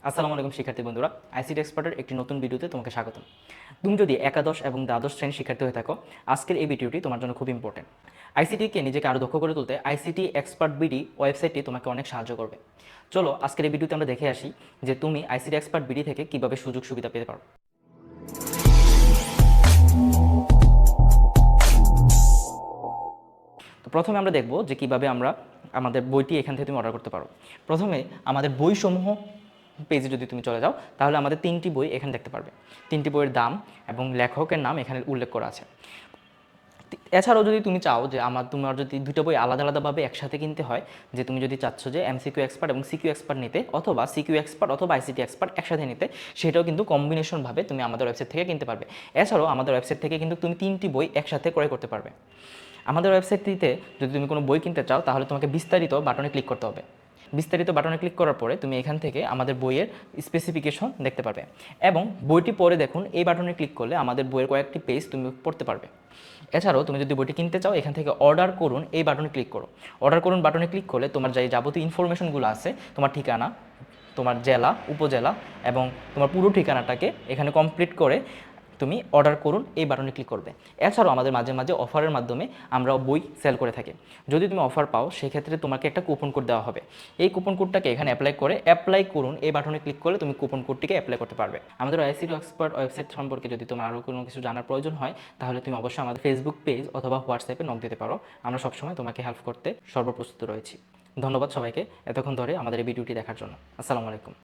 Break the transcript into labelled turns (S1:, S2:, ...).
S1: আসসালামু আলাইকুম শিক্ষার্থী বন্ধুরা, আইসিটি এক্সপার্টের একটি নতুন ভিডিওতে তোমাকে স্বাগতম। তুমি যদি একাদশ এবং দ্বাদশ শ্রেণীর শিক্ষার্থী হয়ে থাকো, আজকের এই ভিডিওটি তোমার জন্য খুব ইম্পর্টেন্ট। আইসিটিকে নিজেকে আরও দক্ষ করে তুলতে আইসিটি এক্সপার্ট বিডি ওয়েবসাইটটি তোমাকে অনেক সাহায্য করবে। চলো আজকের এই ভিডিওতে আমরা দেখে আসি যে তুমি আইসিটি এক্সপার্ট বিডি থেকে কীভাবে সুযোগ সুবিধা পেতে পারো। তো প্রথমে আমরা দেখব যে কীভাবে আমরা আমাদের বইটি এখান থেকে তুমি অর্ডার করতে পারো। প্রথমে আমাদের বইসমূহ পেজে যদি তুমি চলে যাও, তাহলে আমাদের 3টি বই এখানে দেখতে পারবে। 3টি বইয়ের দাম এবং লেখকের নাম এখানে উল্লেখ করা আছে। এছাড়াও যদি তুমি চাও যে তোমার যদি দুটো বই আলাদা আলাদাভাবে একসাথে কিনতে হয়, যে তুমি যদি চাচ্ছ যে এমসিকিউ এক্সপার্ট এবং সিকিউ এক্সপার্ট নিতে, অথবা সিকিউ এক্সপার্ট অথবা আইসিটি এক্সপার্ট একসাথে নিতে, সেটাও কিন্তু কম্বিনেশনভাবে তুমি আমাদের ওয়েবসাইট থেকে কিনতে পারবে। এছাড়াও আমাদের ওয়েবসাইট থেকে কিন্তু তুমি 3টি বই একসাথে ক্রয় করতে পারবে। আমাদের ওয়েবসাইটটিতে যদি তুমি কোনো বই কিনতে চাও, তাহলে তোমাকে বিস্তারিত বাটনে ক্লিক করতে হবে। বিস্তারিত বাটনে ক্লিক করার পরে তুমি এখান থেকে আমাদের বইয়ের স্পেসিফিকেশন দেখতে পারবে, এবং বইটি পরে দেখুন এই বাটনে ক্লিক করলে আমাদের বইয়ের কয়েকটি পেজ তুমি পড়তে পারবে। এছাড়াও তুমি যদি বইটি কিনতে চাও, এখান থেকে অর্ডার করুন এই বাটনে ক্লিক করো। অর্ডার করুন বাটনে ক্লিক করলে তোমার যে যাবতীয় ইনফরমেশনগুলো আছে, তোমার ঠিকানা, তোমার জেলা, উপজেলা এবং তোমার পুরো ঠিকানাটাকে এখানে কমপ্লিট করে তুমি অর্ডার করুন এই বাটনে ক্লিক করবে। এছাড়াও আমাদের মাঝে মাঝে অফারের মাধ্যমে আমরা বই সেল করে থাকি। যদি তুমি অফার পাও, সেক্ষেত্রে তোমাকে একটা কুপন কোড দেওয়া হবে। এই কুপন কোডটাকে এখানে অ্যাপ্লাই করুন এই বাটনে ক্লিক করলে তুমি কুপন কোডটিকে অ্যাপ্লাই করতে পারবে। আমাদের আইসিটি এক্সপার্ট ওয়েবসাইট সম্পর্কে যদি তোমার আরও কোনো কিছু জানার প্রয়োজন হয়, তাহলে তুমি অবশ্যই আমাদের ফেসবুক পেজ অথবা হোয়াটসঅ্যাপে নক দিতে পারো। আমরা সবসময় তোমাকে হেল্প করতে সর্বপ্রস্তুত রয়েছি। ধন্যবাদ সবাইকে এতক্ষণ ধরে আমাদের এই ভিডিওটি দেখার জন্য। আসসালামু আলাইকুম।